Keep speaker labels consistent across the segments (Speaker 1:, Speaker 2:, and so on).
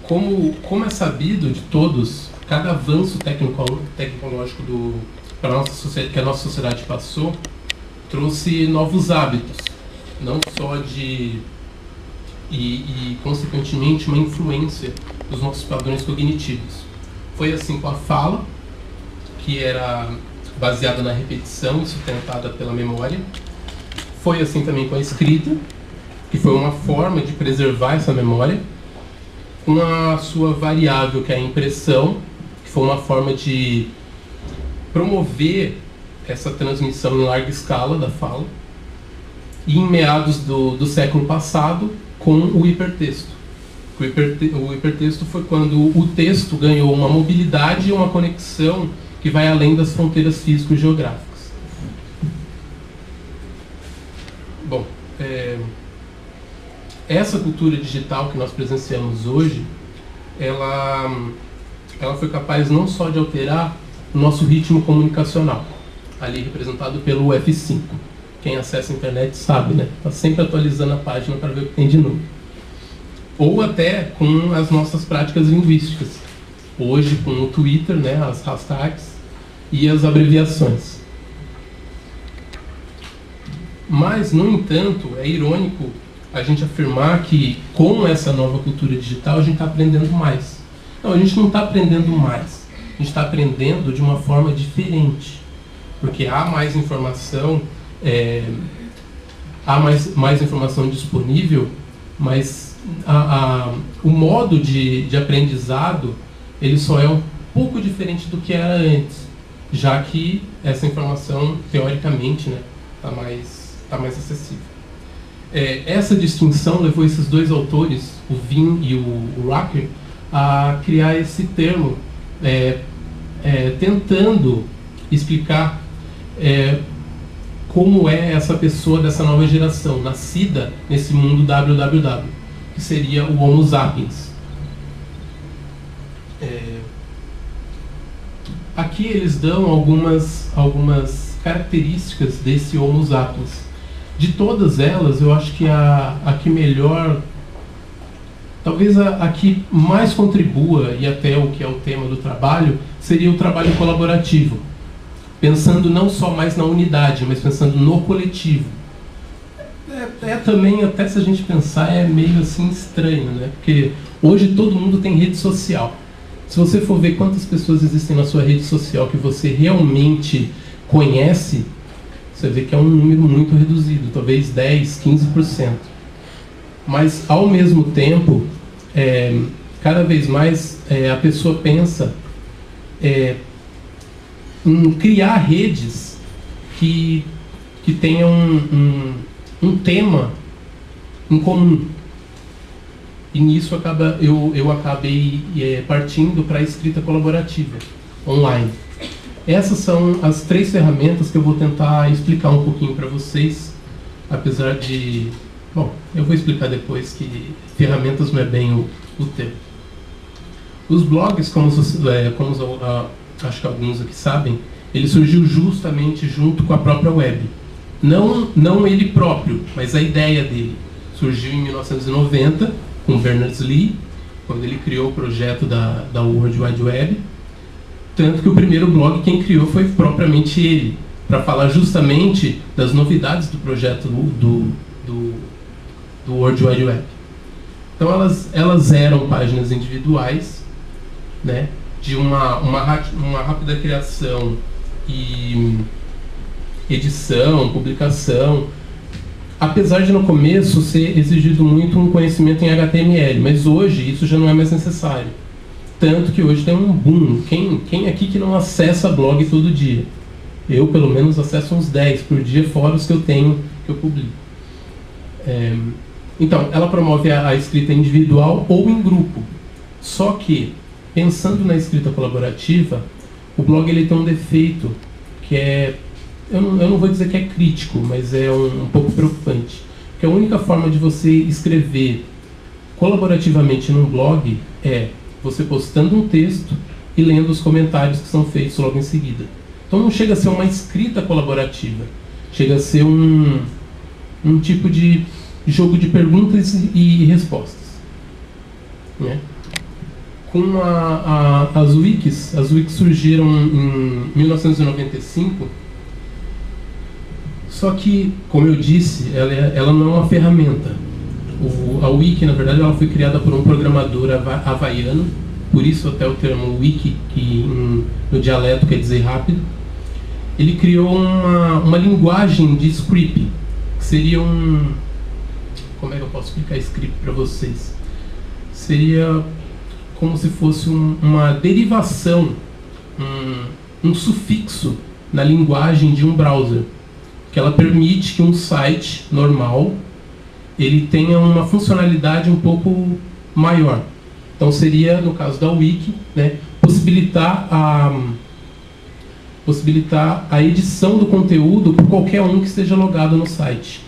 Speaker 1: como é sabido de todos, cada avanço tecnológico que a nossa sociedade passou trouxe novos hábitos, não só e consequentemente uma influência dos nossos padrões cognitivos. Foi assim com a fala, que era baseada na repetição e sustentada pela memória. Foi assim também com a escrita, que foi uma forma de preservar essa memória, com a sua variável, que é a impressão, que foi uma forma de promover essa transmissão em larga escala da fala, e em meados do século passado, com o hipertexto. O hipertexto foi quando o texto ganhou uma mobilidade e uma conexão que vai além das fronteiras físico-geográficas. Bom, essa cultura digital que nós presenciamos hoje, ela foi capaz não só de alterar o nosso ritmo comunicacional, ali representado pelo F5. Quem acessa a internet sabe, né? Está sempre atualizando a página para ver o que tem de novo. Ou até com as nossas práticas linguísticas. Hoje com o Twitter, né? As hashtags e as abreviações. Mas, no entanto, é irônico a gente afirmar que com essa nova cultura digital a gente está aprendendo mais. Não, a gente não está aprendendo mais. A gente está aprendendo de uma forma diferente. Porque há mais informação, há mais informação disponível, mas o modo de aprendizado ele só é um pouco diferente do que era antes, já que essa informação, teoricamente, né, tá mais acessível. Essa distinção levou esses dois autores, o Vin e o Rucker, a criar esse termo, tentando explicar como é essa pessoa dessa nova geração, nascida nesse mundo www, que seria o Homo sapiens. Aqui eles dão algumas características desse Homo sapiens. De todas elas, eu acho que a que melhor, talvez a que mais contribua, e até o que é o tema do trabalho, seria o trabalho colaborativo. Pensando não só mais na unidade, mas pensando no coletivo. Também, até se a gente pensar, é meio assim estranho, né? Porque hoje todo mundo tem rede social. Se você for ver quantas pessoas existem na sua rede social que você realmente conhece, você vê que é um número muito reduzido, talvez 10, 15%. Mas, ao mesmo tempo, cada vez mais a pessoa pensa em criar redes que tenham um tema em comum. E nisso eu acabei partindo para a escrita colaborativa, online. Essas são as 3 ferramentas que eu vou tentar explicar um pouquinho para vocês, apesar de... Bom, eu vou explicar depois que ferramentas não é bem o termo. Os blogs, como acho que alguns aqui sabem, ele surgiu justamente junto com a própria web. Não ele próprio, mas a ideia dele. Surgiu em 1990, com Berners-Lee, quando ele criou o projeto da World Wide Web. Tanto que o primeiro blog quem criou foi propriamente ele, para falar justamente das novidades do projeto do World Wide Web. Então elas eram páginas individuais, né, de uma rápida criação e edição, publicação, apesar de no começo ser exigido muito um conhecimento em HTML, mas hoje isso já não é mais necessário. Tanto que hoje tem um boom. Quem aqui que não acessa blog todo dia? Eu, pelo menos, acesso uns 10 por dia, fora os que eu publico. Então, ela promove a escrita individual ou em grupo. Só que, pensando na escrita colaborativa, o blog ele tem um defeito que eu não vou dizer que é crítico, mas é um pouco preocupante. Porque a única forma de você escrever colaborativamente num blog é você postando um texto e lendo os comentários que são feitos logo em seguida. Então não chega a ser uma escrita colaborativa, chega a ser um tipo de jogo de perguntas e respostas, né? com as wikis surgiram em 1995, só que, como eu disse, ela não é uma ferramenta. A wiki, na verdade, ela foi criada por um programador havaiano, por isso até o termo wiki, que no dialeto quer dizer rápido. Ele criou uma linguagem de script, que seria como é que eu posso explicar script para vocês? Seria como se fosse uma derivação, um sufixo na linguagem de um browser, que ela permite que um site normal ele tenha uma funcionalidade um pouco maior. Então seria, no caso da wiki, né, possibilitar a edição do conteúdo por qualquer um que esteja logado no site.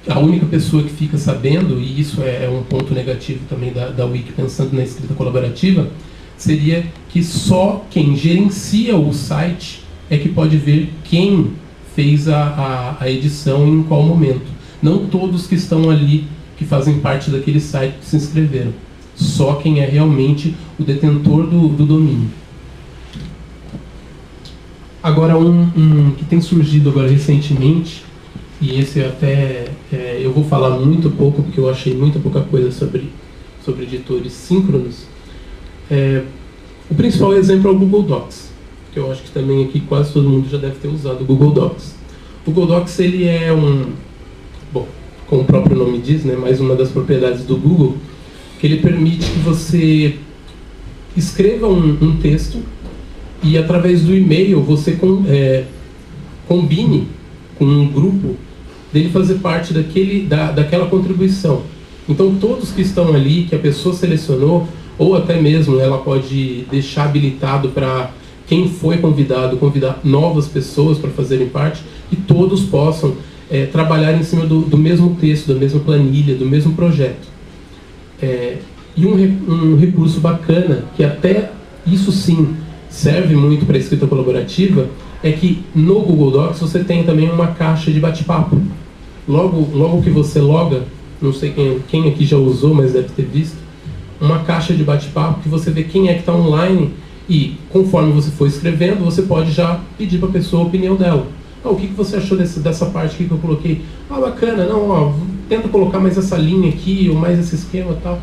Speaker 1: A única pessoa que fica sabendo, e isso é um ponto negativo também da wiki, pensando na escrita colaborativa, seria que só quem gerencia o site é que pode ver quem fez a edição e em qual momento. Não todos que estão ali, que fazem parte daquele site que se inscreveram. Só quem é realmente o detentor do domínio. Agora, um que tem surgido agora recentemente, e esse até eu vou falar muito pouco, porque eu achei muito pouca coisa sobre editores síncronos. O principal exemplo é o Google Docs, que eu acho que também aqui quase todo mundo já deve ter usado o Google Docs. O Google Docs, ele é bom, como o próprio nome diz, né, mais uma das propriedades do Google, que ele permite que você escreva um texto e através do e-mail você combine com um grupo dele fazer parte daquela contribuição. Então todos que estão ali, que a pessoa selecionou, ou até mesmo ela pode deixar habilitado para quem foi convidado, convidar novas pessoas para fazerem parte, e todos possam trabalhar em cima do mesmo texto, da mesma planilha, do mesmo projeto. E um recurso bacana, que até isso sim serve muito para a escrita colaborativa, é que no Google Docs você tem também uma caixa de bate-papo. Logo que você loga, não sei quem aqui já usou, mas deve ter visto, uma caixa de bate-papo que você vê quem é que está online e, conforme você for escrevendo, você pode já pedir para a pessoa a opinião dela. O que você achou dessa parte aqui que eu coloquei? Bacana, não, tenta colocar mais essa linha aqui, ou mais esse esquema e tal.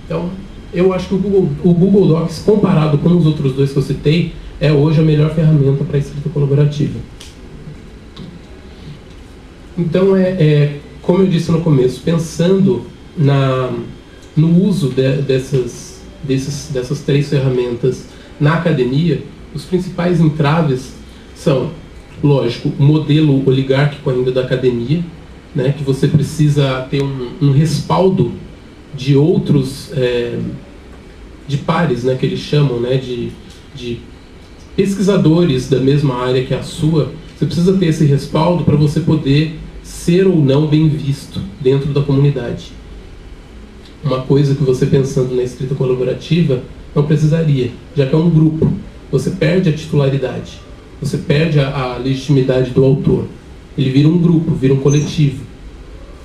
Speaker 1: Então, eu acho que o Google Docs, comparado com os outros dois que eu citei, é hoje a melhor ferramenta para a escrita colaborativa. Então, como eu disse no começo, pensando no uso dessas três ferramentas na academia, os principais entraves são, lógico, o modelo oligárquico ainda da academia, né, que você precisa ter um respaldo de outros, de pares, né, que eles chamam, né, de pesquisadores da mesma área que a sua. Você precisa ter esse respaldo para você poder ser ou não bem visto dentro da comunidade. Uma coisa que você, pensando na escrita colaborativa, não precisaria, já que é um grupo. Você perde a titularidade, você perde a legitimidade do autor. Ele vira um grupo, vira um coletivo.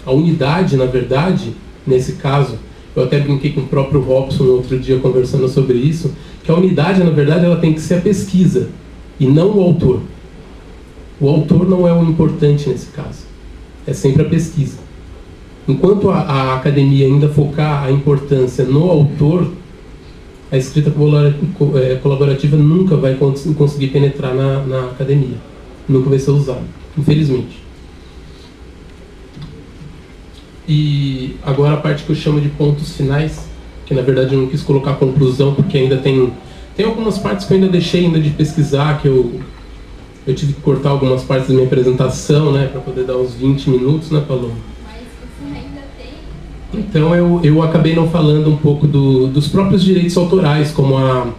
Speaker 1: A unidade, na verdade, nesse caso, eu até brinquei com o próprio Robson no outro dia conversando sobre isso, que a unidade, na verdade, ela tem que ser a pesquisa e não o autor. O autor não é o importante nesse caso, é sempre a pesquisa. Enquanto a academia ainda focar a importância no autor, a escrita colaborativa nunca vai conseguir penetrar na academia. Nunca vai ser usada, infelizmente. E agora a parte que eu chamo de pontos finais, que na verdade eu não quis colocar conclusão, porque ainda tem algumas partes que eu ainda deixei de pesquisar, que eu tive que cortar algumas partes da minha apresentação, né, para poder dar uns 20 minutos, né, Paloma?
Speaker 2: Mas você ainda tem?
Speaker 1: Então eu acabei não falando um pouco dos próprios direitos autorais, como a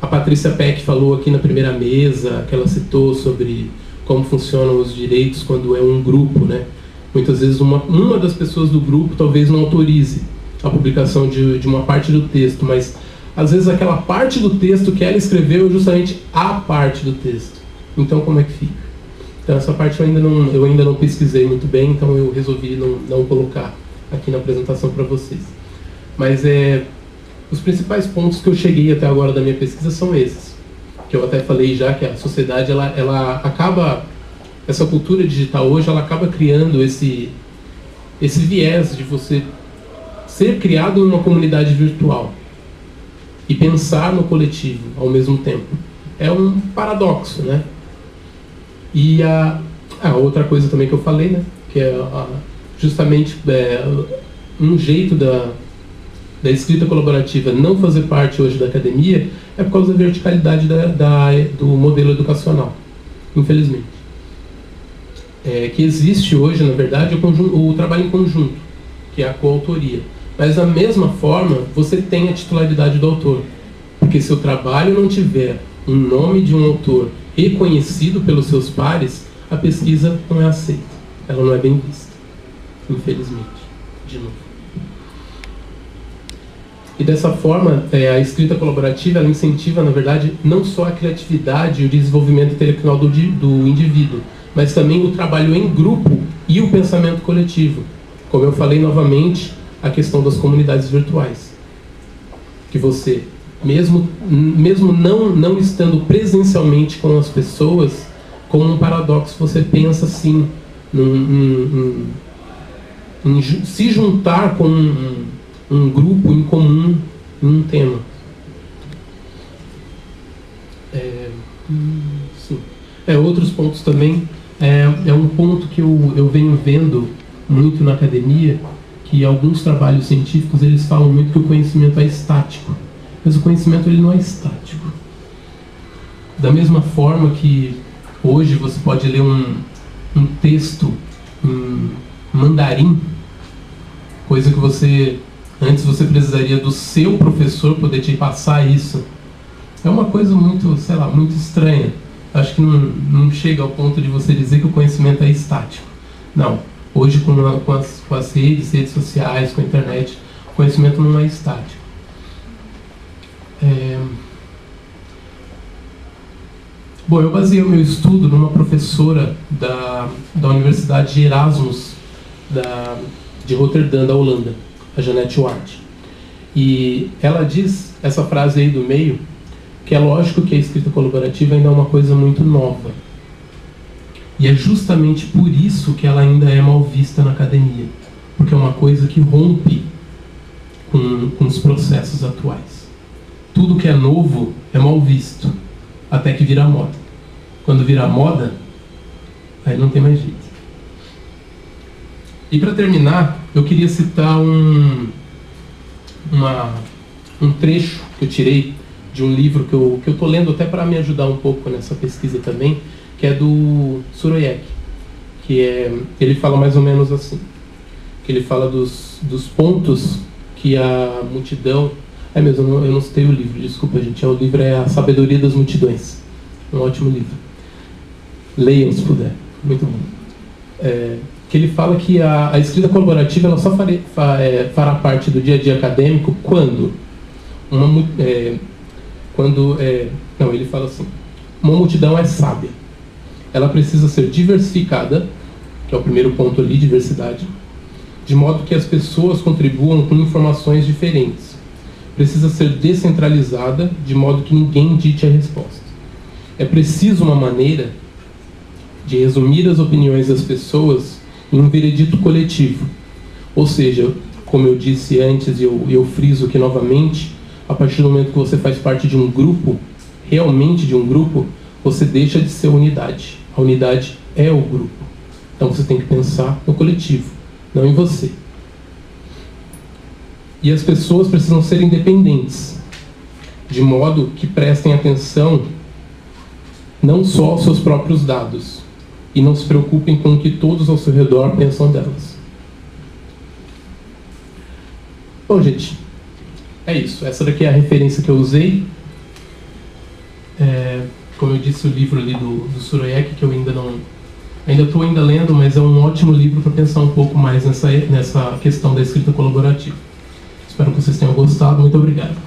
Speaker 1: Patrícia Peck falou aqui na primeira mesa, que ela citou sobre como funcionam os direitos quando é um grupo, né? Muitas vezes uma das pessoas do grupo talvez não autorize a publicação de uma parte do texto, mas às vezes aquela parte do texto que ela escreveu é justamente a parte do texto. Então como é que fica? Então essa parte eu ainda não pesquisei muito bem, então eu resolvi não colocar aqui na apresentação para vocês. Mas Os principais pontos que eu cheguei até agora da minha pesquisa são esses, que eu até falei já, que a sociedade, ela acaba, essa cultura digital hoje, ela acaba criando esse viés de você ser criado em uma comunidade virtual e pensar no coletivo ao mesmo tempo. É um paradoxo, né? E a outra coisa também que eu falei, né? Que é justamente um jeito da escrita colaborativa não fazer parte hoje da academia é por causa da verticalidade do modelo educacional, infelizmente. Que existe hoje, na verdade, o trabalho em conjunto, que é a coautoria. Mas, da mesma forma, você tem a titularidade do autor. Porque se o trabalho não tiver um nome de um autor reconhecido pelos seus pares, a pesquisa não é aceita. Ela não é bem vista, infelizmente. De novo. E dessa forma, a escrita colaborativa ela incentiva, na verdade, não só a criatividade e o desenvolvimento intelectual do indivíduo, mas também o trabalho em grupo e o pensamento coletivo. Como eu falei novamente, a questão das comunidades virtuais. Que você, mesmo não estando presencialmente com as pessoas, como um paradoxo, você pensa assim, em se juntar com um grupo em comum em um tema. Sim. Outros pontos também. É um ponto que eu venho vendo muito na academia, que alguns trabalhos científicos eles falam muito que o conhecimento é estático. Mas o conhecimento ele não é estático. Da mesma forma que hoje você pode ler um texto em mandarim, coisa que antes você precisaria do seu professor poder te passar isso. É uma coisa muito, sei lá, muito estranha. Acho que não chega ao ponto de você dizer que o conhecimento é estático. Não. Hoje, com as redes sociais, com a internet, o conhecimento não é estático. Bom, eu baseei o meu estudo numa professora da Universidade de Erasmus, de Roterdã, da Holanda, a Jeanette Ward. E ela diz, essa frase aí do meio, que é lógico que a escrita colaborativa ainda é uma coisa muito nova. E é justamente por isso que ela ainda é mal vista na academia. Porque é uma coisa que rompe com os processos atuais. Tudo que é novo é mal visto, até que vira moda. Quando vira moda, aí não tem mais jeito. E para terminar, eu queria citar um trecho que eu tirei de um livro que eu estou lendo até para me ajudar um pouco nessa pesquisa também, que é do Suroyek, ele fala mais ou menos assim, que ele fala dos pontos que a multidão... eu não citei o livro, desculpa gente, o livro é A Sabedoria das Multidões, um ótimo livro, leiam se puder, muito bom. Que ele fala que a escrita colaborativa ela só fará parte do dia a dia acadêmico quando ele fala assim, uma multidão é sábia. Ela precisa ser diversificada, que é o primeiro ponto ali, diversidade, de modo que as pessoas contribuam com informações diferentes. Precisa ser descentralizada, de modo que ninguém dite a resposta. É preciso uma maneira de resumir as opiniões das pessoas em um veredito coletivo. Ou seja, como eu disse antes e eu friso aqui novamente, a partir do momento que você faz parte de um grupo, realmente de um grupo, você deixa de ser unidade. A unidade é o grupo. Então você tem que pensar no coletivo, não em você. E as pessoas precisam ser independentes, de modo que prestem atenção não só aos seus próprios dados, e não se preocupem com o que todos ao seu redor pensam delas. Bom, gente, é isso. Essa daqui é a referência que eu usei. Como eu disse, o livro ali do Suroyek, que eu estou lendo, mas é um ótimo livro para pensar um pouco mais nessa questão da escrita colaborativa. Espero que vocês tenham gostado. Muito obrigado.